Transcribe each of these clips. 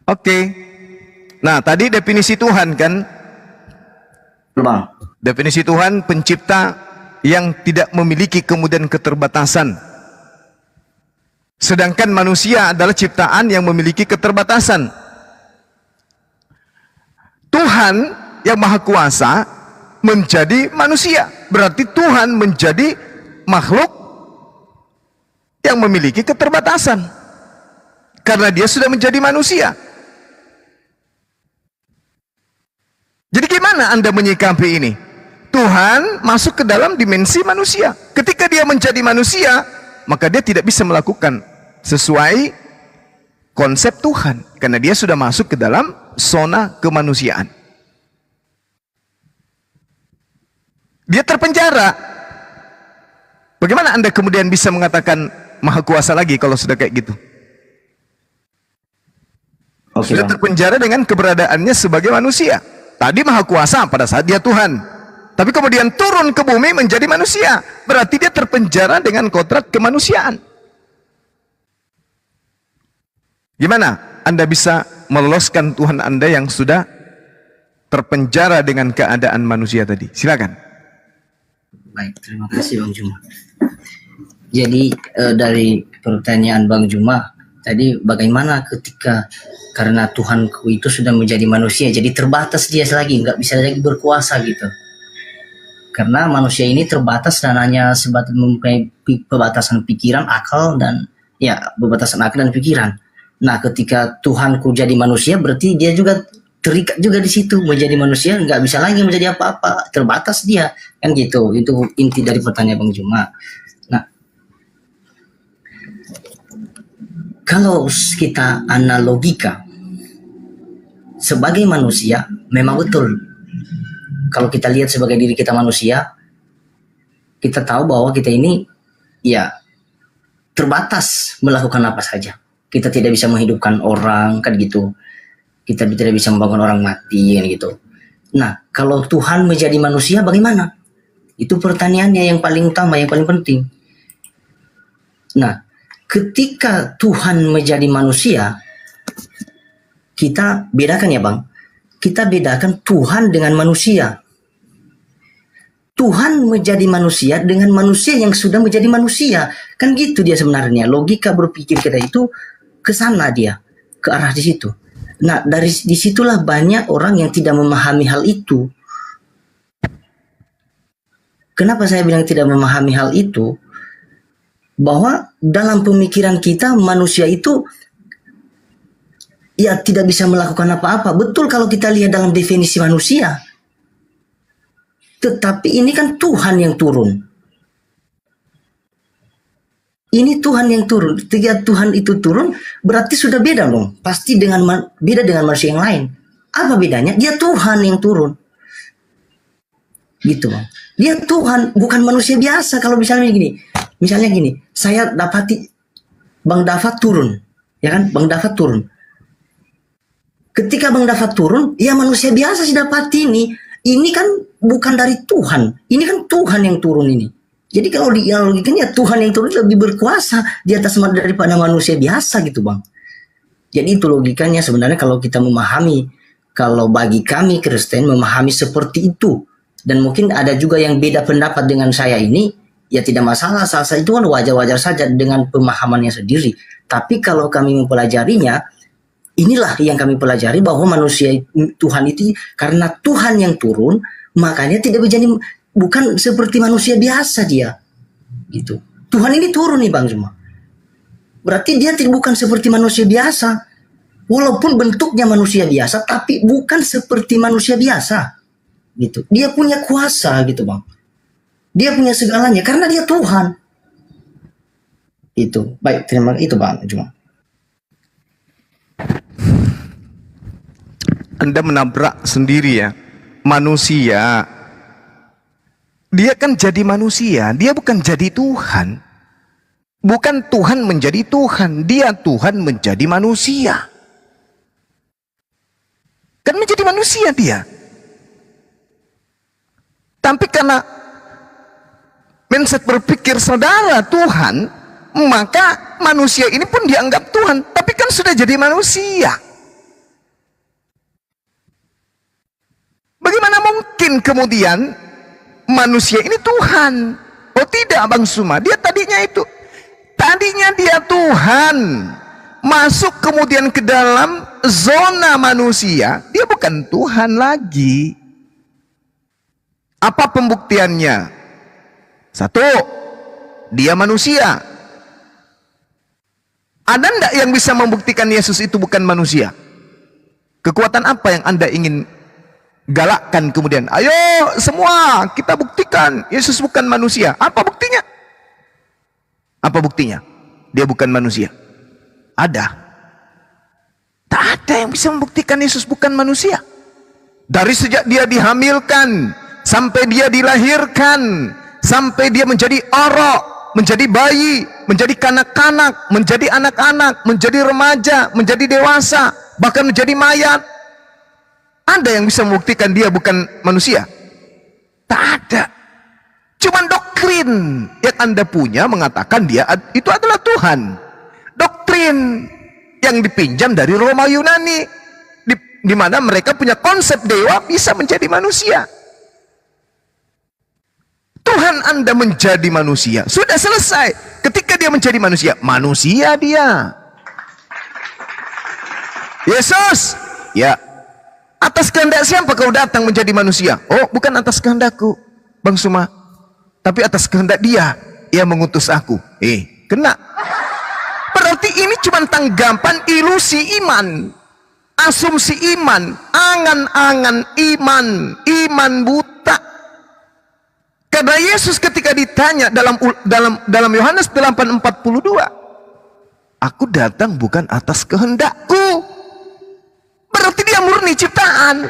Oke. Nah, tadi definisi Tuhan kan? Bang. Definisi Tuhan pencipta yang tidak memiliki kemudian keterbatasan. Sedangkan manusia adalah ciptaan yang memiliki keterbatasan. Tuhan yang Maha Kuasa menjadi manusia. Berarti Tuhan menjadi makhluk yang memiliki keterbatasan. Karena dia sudah menjadi manusia. Jadi gimana Anda menyikapi ini? Tuhan masuk ke dalam dimensi manusia. Ketika dia menjadi manusia, maka dia tidak bisa melakukan sesuai konsep Tuhan. Karena dia sudah masuk ke dalam zona kemanusiaan. Dia terpenjara. Bagaimana Anda kemudian bisa mengatakan Maha Kuasa lagi kalau sudah kayak gitu? Sudah terpenjara dengan keberadaannya sebagai manusia. Tadi Maha Kuasa pada saat dia Tuhan. Tapi kemudian turun ke bumi menjadi manusia. Berarti dia terpenjara dengan kodrat kemanusiaan. Gimana Anda bisa meloloskan Tuhan Anda yang sudah terpenjara dengan keadaan manusia tadi? Silakan. Baik, terima kasih Bang Juma. Jadi dari pertanyaan Bang Juma tadi, bagaimana ketika karena Tuhanku itu sudah menjadi manusia, jadi terbatas dia lagi, nggak bisa lagi berkuasa gitu. Karena manusia ini terbatas dan hanya sebatas mempunyai pembatasan pikiran, akal, dan ya pembatasan akal dan pikiran. Nah, ketika Tuhanku jadi manusia, berarti dia juga terikat juga di situ, menjadi manusia, nggak bisa lagi menjadi apa-apa, terbatas dia, kan gitu. Itu inti dari pertanyaan Bang Juma. Nah, kalau kita analogikan sebagai manusia, memang betul. Kalau kita lihat sebagai diri kita manusia, kita tahu bahwa kita ini ya terbatas melakukan apa saja. Kita tidak bisa menghidupkan orang, kan gitu. Kita tidak bisa membangun orang mati, kan gitu. Nah, kalau Tuhan menjadi manusia bagaimana? Itu pertanyaannya yang paling utama, yang paling penting. Nah, ketika Tuhan menjadi manusia, kita bedakan ya Bang. Kita bedakan Tuhan dengan manusia. Tuhan menjadi manusia dengan manusia yang sudah menjadi manusia. Kan gitu dia sebenarnya. Logika berpikir kita itu ke sana dia. Ke arah di situ. Nah, dari disitulah banyak orang yang tidak memahami hal itu. Kenapa saya bilang tidak memahami hal itu? Bahwa dalam pemikiran kita manusia itu ya tidak bisa melakukan apa-apa. Betul kalau kita lihat dalam definisi manusia. Tetapi ini kan Tuhan yang turun. Ini Tuhan yang turun. Ketika Tuhan itu turun, berarti sudah beda dong. Pasti beda dengan manusia yang lain. Apa bedanya? Dia Tuhan yang turun. Gitu Bang. Dia Tuhan, bukan manusia biasa. Kalau misalnya gini, saya dapati Bang Dafat turun. Ya kan? Bang Dafat turun. Ketika Bang Dafat turun, ya manusia biasa sih dapati ini. Ini kan bukan dari Tuhan. Ini kan Tuhan yang turun ini. Jadi kalau dianalogikan ya Tuhan yang turun lebih berkuasa di atas daripada manusia biasa gitu Bang. Jadi itu logikanya sebenarnya kalau kita memahami. Kalau bagi kami Kristen memahami seperti itu. Dan mungkin ada juga yang beda pendapat dengan saya ini. Ya tidak masalah. Asal itu kan wajar-wajar saja dengan pemahamannya sendiri. Tapi kalau kami mempelajarinya, inilah yang kami pelajari bahwa manusia Tuhan itu karena Tuhan yang turun, makanya tidak menjadi bukan seperti manusia biasa dia. Gitu. Tuhan ini turun nih Bang Juma. Berarti dia bukan seperti manusia biasa. Walaupun bentuknya manusia biasa tapi bukan seperti manusia biasa. Gitu. Dia punya kuasa gitu Bang. Dia punya segalanya karena dia Tuhan. Itu. Baik, terima kasih itu Bang Juma. Anda menabrak sendiri ya. Manusia, dia kan jadi manusia, dia bukan jadi Tuhan. Bukan Tuhan menjadi Tuhan, dia Tuhan menjadi manusia. Kan menjadi manusia dia. Tapi karena mindset berpikir saudara Tuhan, maka manusia ini pun dianggap Tuhan. Tapi kan sudah jadi manusia. Bagaimana mungkin kemudian manusia ini Tuhan? Oh tidak Bang Suma, dia tadinya dia Tuhan, masuk kemudian ke dalam zona manusia, dia bukan Tuhan lagi. Apa pembuktiannya? Satu, dia manusia. Ada enggak yang bisa membuktikan Yesus itu bukan manusia? Kekuatan apa yang Anda ingin galakkan kemudian? Ayo semua kita buktikan Yesus bukan manusia. Apa buktinya? Apa buktinya? Dia bukan manusia. Ada? Tak ada yang bisa membuktikan Yesus bukan manusia. Dari sejak dia dihamilkan, sampai dia dilahirkan, sampai dia menjadi orok, menjadi bayi, menjadi kanak-kanak, menjadi anak-anak, menjadi remaja, menjadi dewasa, bahkan menjadi mayat. Ada yang bisa membuktikan dia bukan manusia? Tak ada. Cuman doktrin yang Anda punya mengatakan dia itu adalah Tuhan. Doktrin yang dipinjam dari Roma Yunani, di mana mereka punya konsep dewa bisa menjadi manusia. Tuhan Anda menjadi manusia, sudah selesai. Ketika dia menjadi manusia, manusia dia. Yesus, ya. Atas kehendak siapa kau datang menjadi manusia? Oh, bukan atas kehendakku, Bang Suma, tapi atas kehendak dia. Ia mengutus aku. Kena. Berarti ini cuma tanggapan ilusi iman, asumsi iman, angan-angan iman buta. Karena Yesus ketika ditanya dalam Yohanes 8:42, aku datang bukan atas kehendakku. Berarti dia murni ciptaan.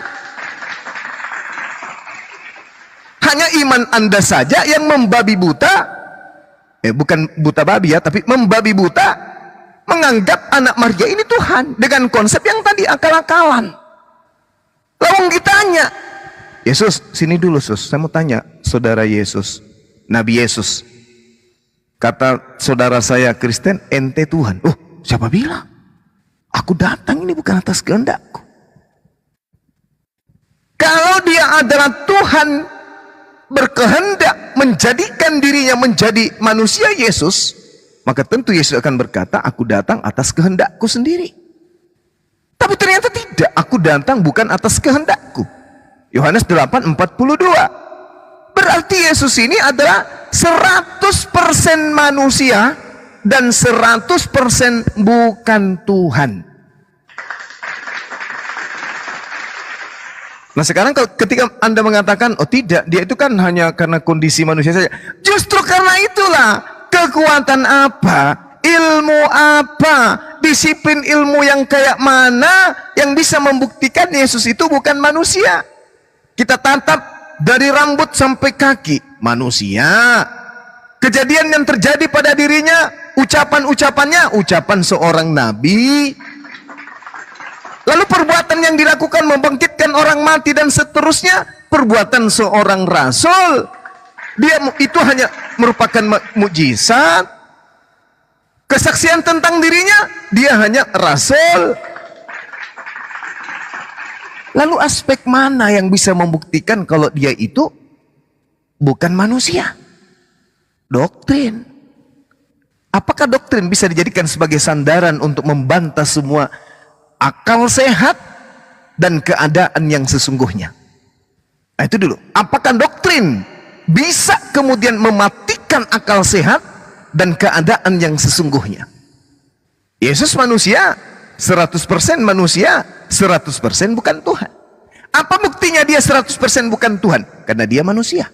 Hanya iman Anda saja yang membabi buta, bukan buta babi ya, tapi membabi buta, menganggap anak Maria ini Tuhan dengan konsep yang tadi akal-akalan. Lalu ditanya, Yesus, sini dulu sus, saya mau tanya, saudara Yesus, Nabi Yesus, kata saudara saya Kristen, ente Tuhan. Oh, siapa bilang? Aku datang ini bukan atas kehendakku. Kalau dia adalah Tuhan berkehendak menjadikan dirinya menjadi manusia Yesus, maka tentu Yesus akan berkata, aku datang atas kehendakku sendiri. Tapi ternyata tidak, aku datang bukan atas kehendakku. Yohanes 8:42. Berarti Yesus ini adalah 100% manusia dan 100% bukan Tuhan. Nah sekarang ketika Anda mengatakan, oh tidak, dia itu kan hanya karena kondisi manusia saja. Justru karena itulah, kekuatan apa, ilmu apa, disiplin ilmu yang kayak mana yang bisa membuktikan Yesus itu bukan manusia. Kita tatap dari rambut sampai kaki, manusia. Kejadian yang terjadi pada dirinya, ucapan-ucapannya, ucapan seorang nabi. Lalu perbuatan yang dilakukan membangkitkan orang mati dan seterusnya, perbuatan seorang rasul. Dia itu hanya merupakan mukjizat. Kesaksian tentang dirinya, dia hanya rasul. Lalu aspek mana yang bisa membuktikan kalau dia itu bukan manusia? Doktrin. Apakah doktrin bisa dijadikan sebagai sandaran untuk membantah semua akal sehat dan keadaan yang sesungguhnya? Nah itu dulu. Apakah doktrin bisa kemudian mematikan akal sehat dan keadaan yang sesungguhnya? Yesus manusia, 100% manusia, 100% bukan Tuhan. Apa buktinya dia 100% bukan Tuhan? Karena dia manusia.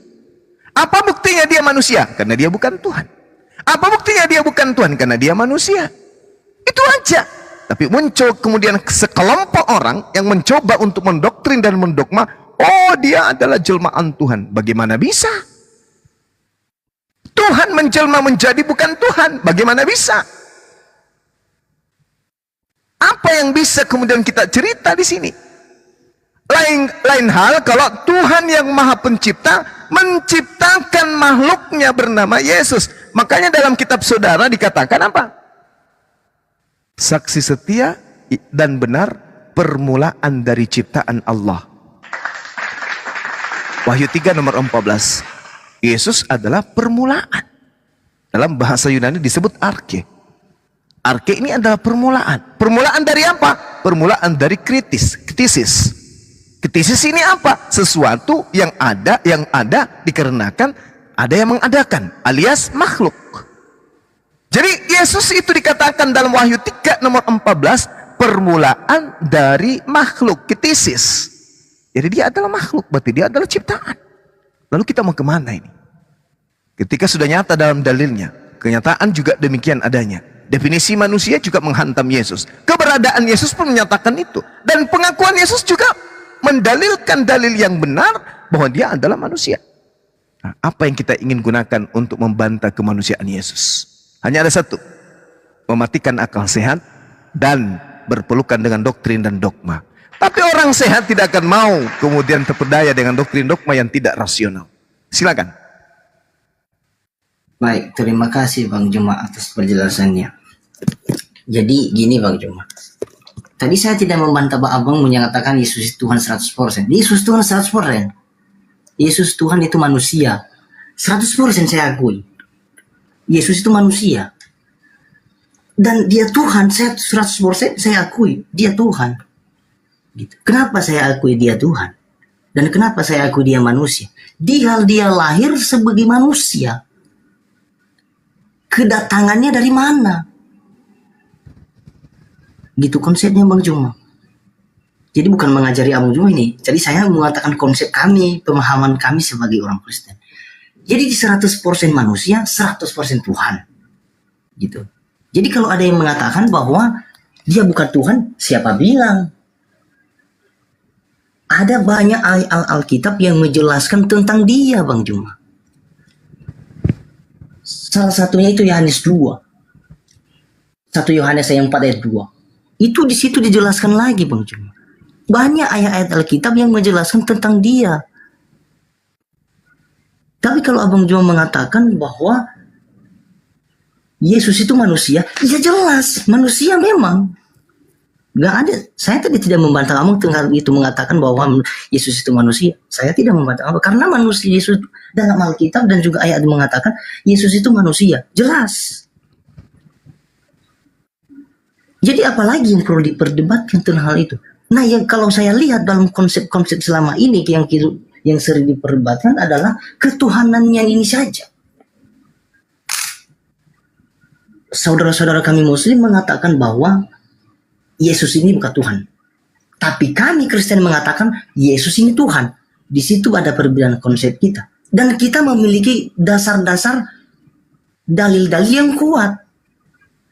Apa buktinya dia manusia? Karena dia bukan Tuhan. Apa buktinya dia bukan Tuhan? Karena dia manusia. Itu aja. Tapi muncul kemudian sekelompok orang yang mencoba untuk mendoktrin dan mendogma, oh dia adalah jelmaan Tuhan. Bagaimana bisa? Tuhan menjelma menjadi bukan Tuhan. Bagaimana bisa? Apa yang bisa kemudian kita cerita di sini? Lain hal kalau Tuhan yang Maha Pencipta menciptakan makhluknya bernama Yesus. Makanya dalam kitab saudara dikatakan apa? Saksi setia dan benar permulaan dari ciptaan Allah. Wahyu 3 nomor 14. Yesus adalah permulaan. Dalam bahasa Yunani disebut arke. Arke ini adalah permulaan. Permulaan dari apa? Permulaan dari ktisis. Ktisis ini apa? Sesuatu yang ada dikarenakan ada yang mengadakan, alias makhluk. Jadi Yesus itu dikatakan dalam Wahyu 3 nomor 14 permulaan dari makhluk, ktisis. Jadi dia adalah makhluk, berarti dia adalah ciptaan. Lalu kita mau kemana ini? Ketika sudah nyata dalam dalilnya, kenyataan juga demikian adanya. Definisi manusia juga menghantam Yesus. Keberadaan Yesus pun menyatakan itu. Dan pengakuan Yesus juga mendalilkan dalil yang benar bahwa dia adalah manusia. Nah, apa yang kita ingin gunakan untuk membantah kemanusiaan Yesus? Hanya ada satu. Mematikan akal sehat dan berpelukan dengan doktrin dan dogma. Tapi orang sehat tidak akan mau kemudian terpedaya dengan doktrin dogma yang tidak rasional. Silakan. Baik, terima kasih Bang Juma atas penjelasannya. Jadi gini Bang Juma. Tadi saya tidak membantah Abang menyatakan Yesus Tuhan 100%. Yesus Tuhan 100%. Yesus Tuhan itu manusia. 100% saya akui. Yesus itu manusia. Dan dia Tuhan, saya 100% saya akui. Dia Tuhan. Gitu. Kenapa saya akui dia Tuhan? Dan kenapa saya akui dia manusia? Di hal dia lahir sebagai manusia. Kedatangannya dari mana? Gitu konsepnya Bang Juma. Jadi bukan mengajari Abang Juma ini. Jadi saya mengatakan konsep kami, pemahaman kami sebagai orang Kristen. Jadi di 100% manusia, 100% Tuhan. Gitu. Jadi kalau ada yang mengatakan bahwa dia bukan Tuhan, siapa bilang? Ada banyak ayat Alkitab yang menjelaskan tentang dia Bang Juma. Salah satunya itu Yohanes 2. 1 Yohanes ayat 4 ayat 2. Itu di situ dijelaskan lagi Bang Juma. Banyak ayat-ayat Alkitab yang menjelaskan tentang dia. Tapi kalau Abang Juma mengatakan bahwa Yesus itu manusia, ya jelas manusia memang. Gak ada, saya tadi tidak membantah Abang tentang itu mengatakan bahwa Yesus itu manusia. Saya tidak membantah Abang karena manusia Yesus dalam Alkitab dan juga ayat mengatakan Yesus itu manusia, jelas. Jadi apalagi yang perlu diperdebatkan tentang hal itu? Nah, yang kalau saya lihat dalam konsep-konsep selama ini yang sering diperdebatkan adalah ketuhanan yang ini saja. Saudara-saudara kami Muslim mengatakan bahwa Yesus ini bukan Tuhan. Tapi kami Kristen mengatakan Yesus ini Tuhan. Di situ ada perbedaan konsep kita. Dan kita memiliki dasar-dasar dalil-dalil yang kuat.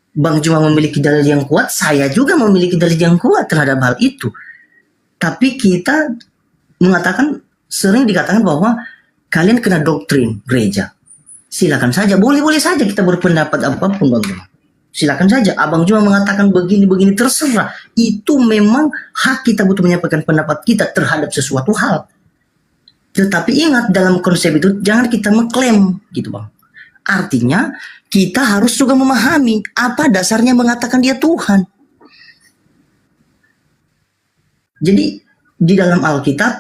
Bang Juma memiliki dalil yang kuat, saya juga memiliki dalil yang kuat terhadap hal itu. Tapi kita mengatakan, sering dikatakan bahwa kalian kena doktrin gereja. Silakan saja, boleh-boleh saja kita berpendapat apapun Bang Juma. Silakan saja, Abang Juma mengatakan begini-begini terserah. Itu memang hak kita untuk menyampaikan pendapat kita terhadap sesuatu hal. Tetapi ingat dalam konsep itu jangan kita mengklaim gitu Bang. Artinya kita harus juga memahami apa dasarnya mengatakan dia Tuhan. Jadi di dalam Alkitab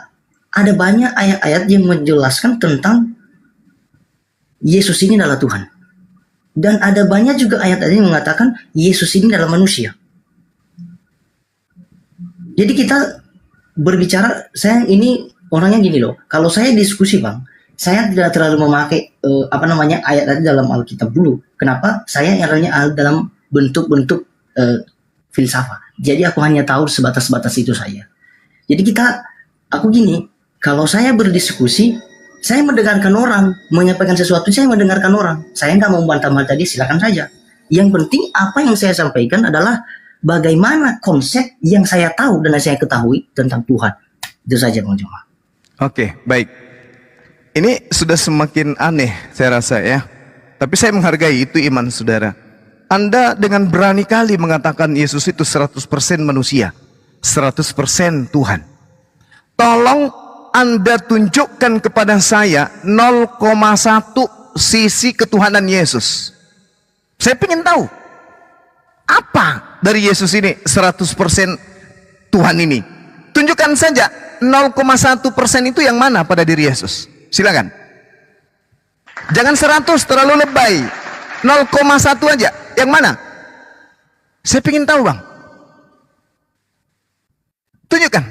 ada banyak ayat-ayat yang menjelaskan tentang Yesus ini adalah Tuhan. Dan ada banyak juga ayat-ayat yang mengatakan Yesus ini adalah manusia. Jadi kita berbicara, saya ini orangnya gini loh. Kalau saya diskusi Bang, saya tidak terlalu memakai ayat-ayat dalam Alkitab dulu. Kenapa? Saya nyaranya dalam bentuk-bentuk filsafat. Jadi aku hanya tahu sebatas-batas itu saya. Jadi aku gini, kalau saya berdiskusi, saya mendengarkan orang, menyampaikan sesuatu, saya mendengarkan orang. Saya nggak mau membantah hal tadi, silakan saja. Yang penting apa yang saya sampaikan adalah bagaimana konsep yang saya tahu dan saya ketahui tentang Tuhan. Itu saja Bang Juma. Oke, baik. Ini sudah semakin aneh saya rasa ya. Tapi saya menghargai itu iman saudara. Anda dengan berani kali mengatakan Yesus itu 100% manusia, 100% Tuhan. Tolong Anda tunjukkan kepada saya 0,1 sisi ketuhanan Yesus. Saya ingin tahu apa dari Yesus ini 100% Tuhan ini. Tunjukkan saja 0,1% itu yang mana pada diri Yesus. Silakan. Jangan 100, terlalu lebay. 0,1 aja. Yang mana? Saya ingin tahu, Bang. Tunjukkan.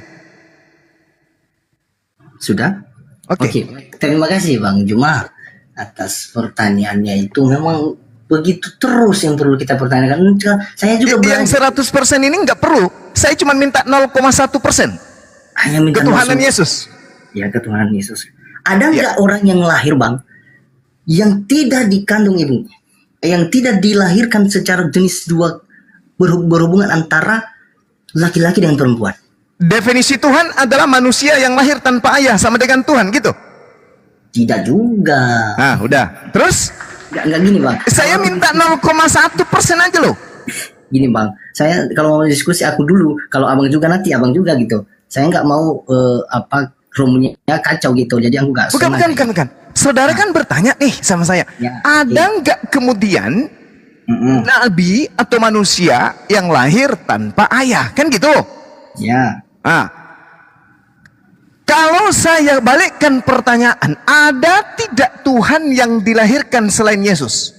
Sudah? Oke. Oke. Terima kasih Bang Juma atas pertanyaannya itu. Memang begitu terus yang perlu kita pertanyakan. Saya juga Yang 100% ini nggak perlu. Saya cuma minta 0,1%. hanya minta Ketuhanan langsung. Yesus. Ya, ketuhanan Yesus. Ada nggak orang yang lahir, Bang, yang tidak dikandung ibu, yang tidak dilahirkan secara jenis dua, berhubungan antara laki-laki dengan perempuan? Definisi Tuhan adalah manusia yang lahir tanpa ayah sama dengan Tuhan gitu. Tidak juga. Nah, udah. Terus Nggak gini, Bang. saya minta 0,1% aja loh. Gini, Bang. Saya kalau mau diskusi aku dulu, kalau abang juga nanti abang juga gitu. Saya nggak mau roomnya kacau gitu. Jadi aku nggak. Bukan. Saudara kan bertanya nih sama saya. Ya, Ada nggak kemudian nabi atau manusia yang lahir tanpa ayah? Kan gitu. Ya. Nah, kalau saya balikkan pertanyaan, ada tidak Tuhan yang dilahirkan selain Yesus?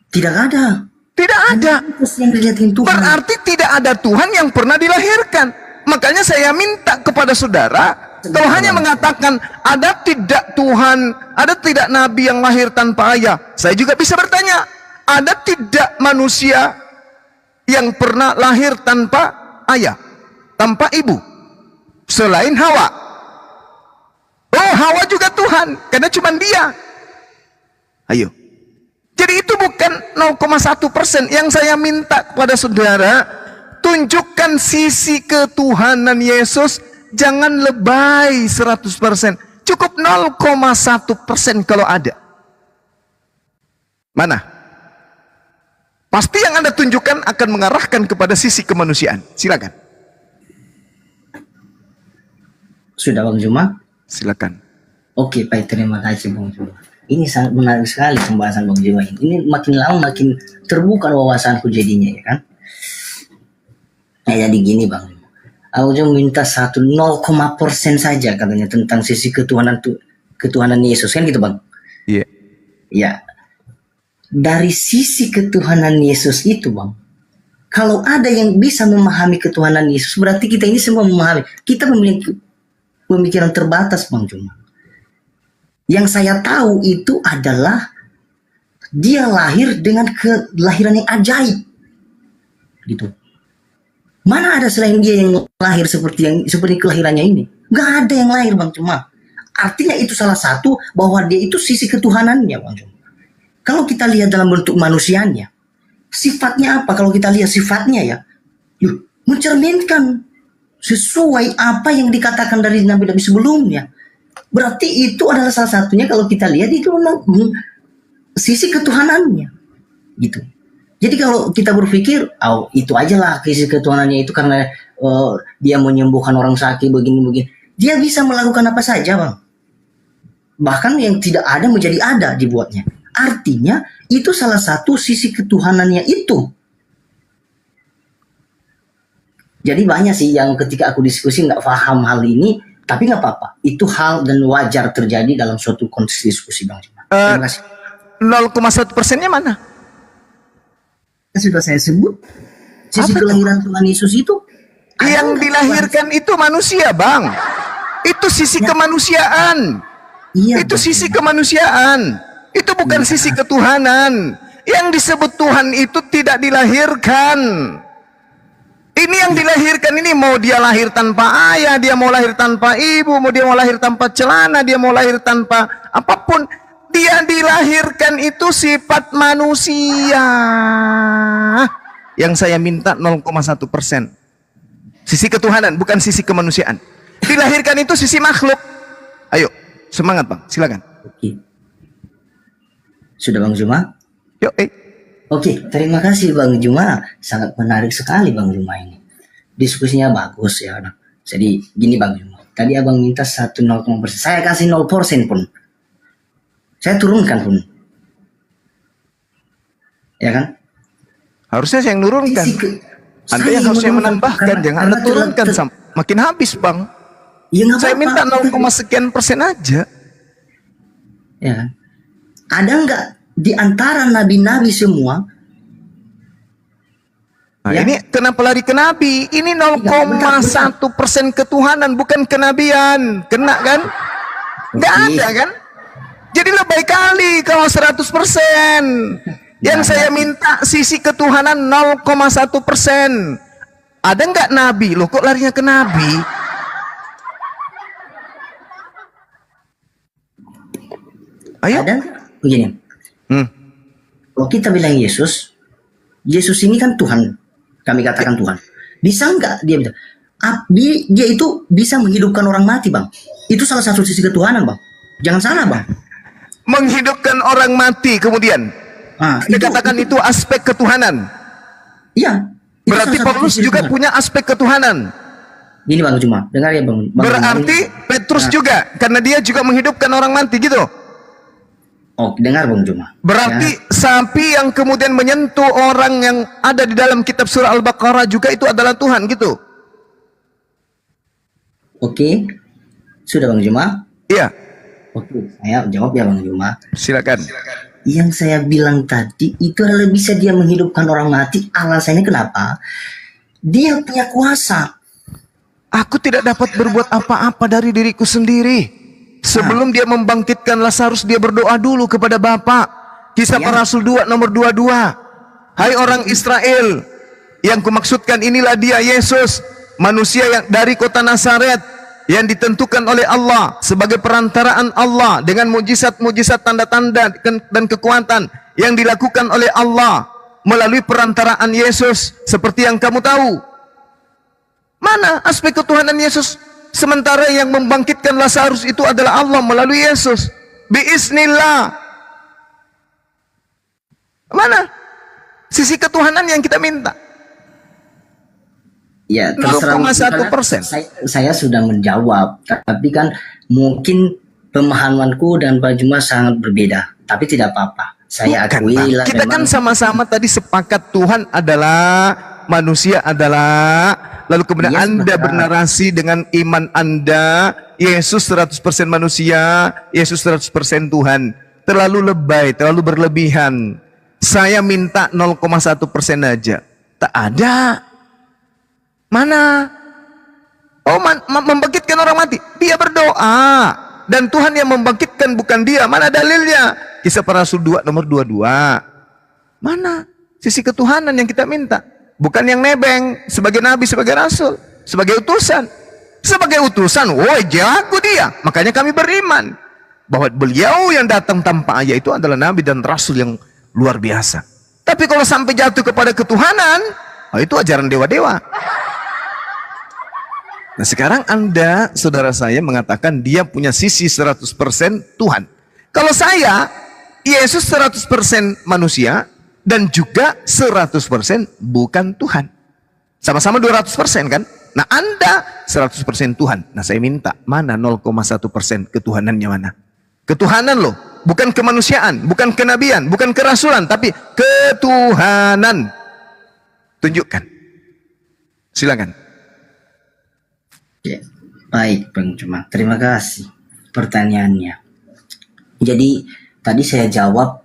Tidak ada. Tidak ada. Terus yang dilihatin Tuhan. Berarti tidak ada Tuhan yang pernah dilahirkan. Makanya saya minta kepada saudara, kalau hanya mengatakan ada tidak Tuhan, ada tidak nabi yang lahir tanpa ayah, saya juga bisa bertanya, ada tidak manusia yang pernah lahir tanpa ayah, tanpa ibu, selain Hawa? Oh, Hawa juga Tuhan, karena cuma dia. Ayo. Jadi itu bukan 0,1%. Yang saya minta kepada saudara, tunjukkan sisi ketuhanan Yesus. Jangan lebay 100%. Cukup 0,1% kalau ada. Mana? Pasti yang Anda tunjukkan akan mengarahkan kepada sisi kemanusiaan. Silakan. Sudah Bang Juma? Silakan. Oke, baik, terima kasih Bang Juma. Ini sangat menarik sekali pembahasan Bang Juma ini. Ini makin lama makin terbuka wawasanku jadinya, ya kan? Nah, jadi gini Bang. Aku cuma minta 0,% saja katanya tentang sisi ketuhanan Yesus, kan gitu Bang? Iya. Ya. Dari sisi ketuhanan Yesus itu Bang, kalau ada yang bisa memahami ketuhanan Yesus, berarti kita ini semua memahami. Kita memiliki pemikiran terbatas Bang Juma. Yang saya tahu itu adalah dia lahir dengan kelahiran yang ajaib, gitu. Mana ada selain dia yang lahir seperti kelahirannya ini? Gak ada yang lahir Bang Juma. Artinya itu salah satu bahwa dia itu sisi ketuhanannya Bang Juma. Kalau kita lihat dalam bentuk manusianya, sifatnya apa? Kalau kita lihat sifatnya ya, mencerminkan sesuai apa yang dikatakan dari nabi-nabi sebelumnya. Berarti itu adalah salah satunya kalau kita lihat itu memang sisi ketuhanannya, gitu. Jadi kalau kita berpikir, oh itu aja lah sisi ketuhanannya itu karena dia menyembuhkan orang sakit begini-begini, dia bisa melakukan apa saja Bang. Bahkan yang tidak ada menjadi ada dibuatnya. Artinya itu salah satu sisi ketuhanannya itu. Jadi banyak sih yang ketika aku diskusi nggak paham hal ini, tapi nggak apa-apa. Itu hal dan wajar terjadi dalam suatu konteks diskusi Bang. Terima kasih. 0,1%-nya mana? Sudah saya sebut. Sisi kelahiran Tuhan Yesus itu. Yang dilahirkan itu manusia Bang. Itu sisi kemanusiaan. Iya, itu sisi kemanusiaan. Itu bukan sisi ketuhanan. Yang disebut Tuhan itu tidak dilahirkan. Ini yang dilahirkan ini, mau dia lahir tanpa ayah, dia mau lahir tanpa ibu, mau dia mau lahir tanpa celana, dia mau lahir tanpa apapun, dia dilahirkan itu sifat manusia. Yang saya minta 0,1%. Sisi ketuhanan, bukan sisi kemanusiaan. Dilahirkan itu sisi makhluk. Ayo, semangat Bang, silakan. Oke. Sudah Bang Juma? Yuk, Oke, terima kasih Bang Juma. Sangat menarik sekali Bang Juma ini. Diskusinya bagus ya. Jadi gini Bang Juma. Tadi Abang minta 0,1%. Saya kasih 0% pun. Saya turunkan pun. Ya kan? Harusnya saya yang nurunkan. Sisi Anda saya yang harusnya menurunkan. menambahkan, jangan Anda turunkan. Makin habis, Bang. Ya, nggak Saya apa-apa. minta 0,sekian% aja. Ya kan? Ada nggak di antara nabi-nabi semua? Nah, Ya. ini kenapa lari ke Nabi? Ini 0,1% ketuhanan, bukan kenabian. Kena kan? Nggak Oke. ada kan? Jadi lebih kali kalau 100%. Yang saya minta sisi ketuhanan 0,1%. Ada nggak Nabi? Loh kok larinya ke Nabi? Ayo. Ada nggak? Begini, Hmm. kalau kita bilang Yesus ini kan Tuhan. Kami katakan Tuhan. Bisa nggak dia bilang? Dia itu bisa menghidupkan orang mati, Bang. Itu salah satu sisi ketuhanan, Bang. Jangan salah, Bang. Menghidupkan orang mati kemudian. Kita katakan itu aspek ketuhanan. Iya. Itu Berarti salah satu Paulus sisi juga Tuhan. punya aspek ketuhanan. Gini, Bang Cuma, dengar ya, Bang. Berarti Petrus juga, karena dia juga menghidupkan orang mati gitu. Oh, dengar, Bang Cuma. Berarti Ya. sapi yang kemudian menyentuh orang yang ada di dalam kitab surah Al-Baqarah juga itu adalah Tuhan gitu. Oke. Sudah, Bang Cuma? Iya, Oke, saya jawab ya, Bang Cuma. silakan. Yang saya bilang tadi itu adalah bisa dia menghidupkan orang mati. Alasannya kenapa? Dia punya kuasa. Aku tidak dapat berbuat apa-apa dari diriku sendiri. Sebelum dia membangkitkan Lazarus, dia berdoa dulu kepada Bapa. Kisah Ya. Para Rasul 2 nomor 22. Hai orang Israel, yang kumaksudkan inilah dia Yesus, manusia yang dari kota Nazaret, yang ditentukan oleh Allah sebagai perantaraan Allah dengan mujizat-mujizat, tanda-tanda dan kekuatan yang dilakukan oleh Allah melalui perantaraan Yesus, seperti yang kamu tahu. Mana aspek ketuhanan Yesus? Sementara yang membangkitkan Lazarus itu adalah Allah melalui Yesus. Biiznillah. Mana sisi ketuhanan yang kita minta? Ya, 0,1%. Saya sudah menjawab, tapi kan mungkin pemahamanku dan Pak Juma sangat berbeda. Tapi tidak apa-apa. Saya Bukan, akui Bang. lah. Kita kan sama-sama tadi sepakat Tuhan adalah, manusia adalah, lalu kemudian Yes, Anda betul. bernarasi dengan iman Anda, Yesus 100% manusia, Yesus 100% Tuhan. Terlalu lebay, terlalu berlebihan. Saya minta 0,1% aja. Tak ada. Mana? Oh, membangkitkan orang mati. Dia berdoa. Dan Tuhan yang membangkitkan, bukan dia. Mana dalilnya? Kisah Para Rasul 2 nomor 22. Mana sisi ketuhanan yang kita minta? Bukan yang nebeng sebagai nabi, sebagai rasul, sebagai utusan. Sebagai utusan, woi jago dia. Makanya kami beriman bahwa beliau yang datang tanpa ayah itu adalah nabi dan rasul yang luar biasa. Tapi kalau sampai jatuh kepada ketuhanan, oh itu ajaran dewa-dewa. Nah sekarang Anda, saudara saya, mengatakan dia punya sisi 100% Tuhan. Kalau saya, Yesus 100% manusia dan juga 100% bukan Tuhan. Sama-sama 200% kan? Nah Anda 100% Tuhan. Nah saya minta, mana 0,1% ketuhanannya mana? Ketuhanan loh, bukan kemanusiaan, bukan kenabian, bukan kerasulan, tapi ketuhanan. Tunjukkan. Silakan. Ya, baik, Bang Cuma. Terima kasih pertanyaannya. Jadi tadi saya jawab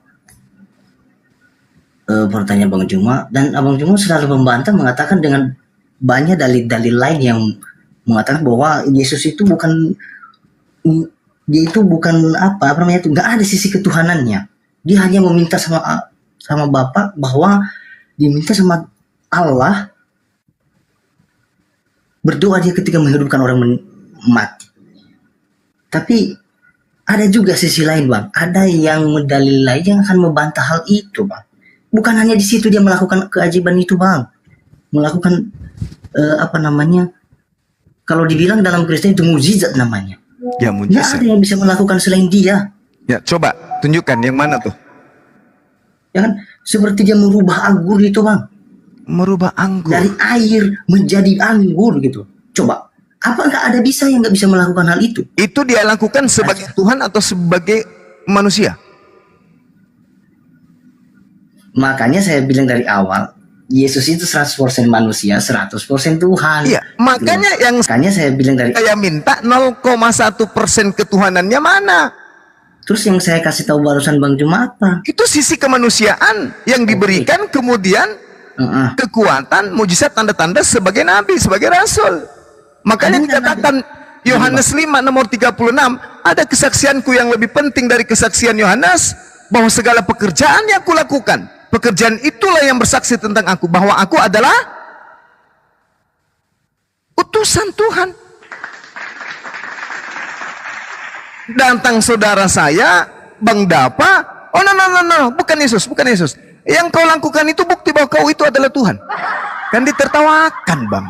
pertanyaan Bang Cuma, dan Abang Cuma selalu membantah, mengatakan dengan banyak dalil-dalil lain yang mengatakan bahwa Yesus itu bukan, dia itu bukan apa namanya itu, nggak ada sisi ketuhanannya. Dia hanya meminta sama Bapa, bahwa diminta sama Allah, berdoa dia ketika menghidupkan orang mati. Tapi ada juga sisi lain, Bang. Ada yang mendalil lain yang akan membantah hal itu, Bang. Bukan hanya di situ dia melakukan keajaiban itu, Bang. Melakukan apa namanya? Kalau dibilang dalam Kristen itu mukjizat namanya. Ya Nggak mujizat. ada yang bisa melakukan selain dia. Ya coba tunjukkan yang mana tuh? Ya kan? Seperti dia merubah anggur itu, Bang. Merubah anggur. Dari air menjadi anggur gitu. Coba, apa nggak ada bisa yang nggak bisa melakukan hal itu? Itu dia lakukan sebagai Tuhan atau sebagai manusia? Makanya saya bilang dari awal, Yesus itu 100% manusia, 100% Tuhan. Iya, makanya yang Makanya saya bilang dari saya minta 0,1% ketuhanannya mana? terus yang saya kasih tahu barusan Bang Juma apa? Itu sisi kemanusiaan yang diberikan, kemudian kekuatan, mujizat, tanda-tanda sebagai nabi, sebagai rasul. Makanya dikatakan Yohanes 5 nomor 36, ada kesaksianku yang lebih penting dari kesaksian Yohanes, bahwa segala pekerjaan yang aku lakukan, pekerjaan itulah yang bersaksi tentang aku, bahwa aku adalah utusan Tuhan. Datang saudara saya, Bang Dapa, oh no, bukan Yesus. Yang kau lakukan itu bukti bahwa kau itu adalah Tuhan. Kan ditertawakan, Bang.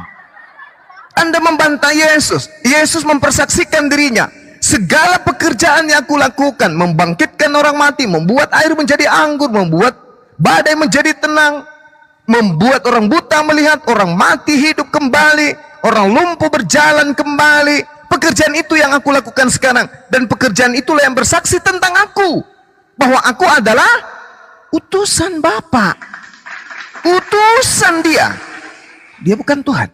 Anda membantah Yesus. Yesus mempersaksikan dirinya. Segala pekerjaan yang aku lakukan, membangkitkan orang mati, membuat air menjadi anggur, membuat badai menjadi tenang, membuat orang buta melihat, orang mati hidup kembali, orang lumpuh berjalan kembali. Pekerjaan itu yang aku lakukan sekarang, dan pekerjaan itulah yang bersaksi tentang aku, bahwa aku adalah utusan Bapa, utusan Dia bukan Tuhan.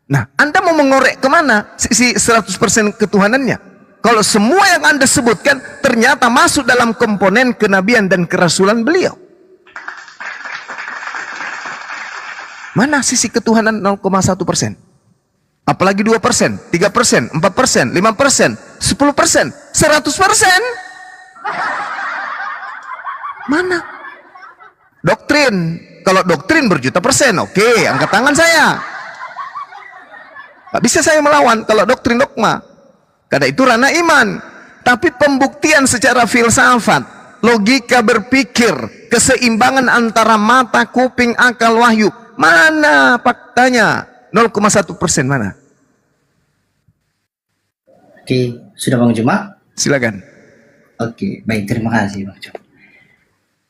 Nah, Anda mau mengorek kemana sisi 100% ketuhanannya? Kalau semua yang Anda sebutkan ternyata masuk dalam komponen kenabian dan kerasulan beliau. Mana sisi ketuhanan 0,1%? Apalagi 2%, 3%, 4%, 5%, 10%, 100%? Mana? Doktrin. Kalau doktrin berjuta persen, oke, angkat tangan saya. Gak bisa saya melawan kalau doktrin dogma. Karena itu ranah iman. Tapi pembuktian secara filsafat, logika berpikir, keseimbangan antara mata, kuping, akal, wahyu, mana faktanya? 0,1% mana? Oke, sudah Bang Juma? Silakan. Oke, baik, terima kasih Bang Juma.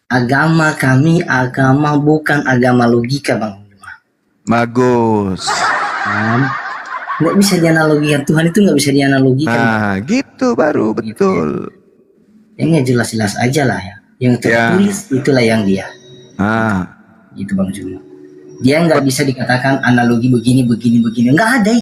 Agama kami, agama bukan agama logika Bang Juma. Bagus. Nggak bisa dianalogikan, Tuhan itu nggak bisa dianalogikan. Nah, gitu baru, betul. Yang jelas-jelas aja lah ya. Yang tertulis itulah yang dia. Gitu Bang Juma. Dia nggak bisa dikatakan analogi begini, nggak ada.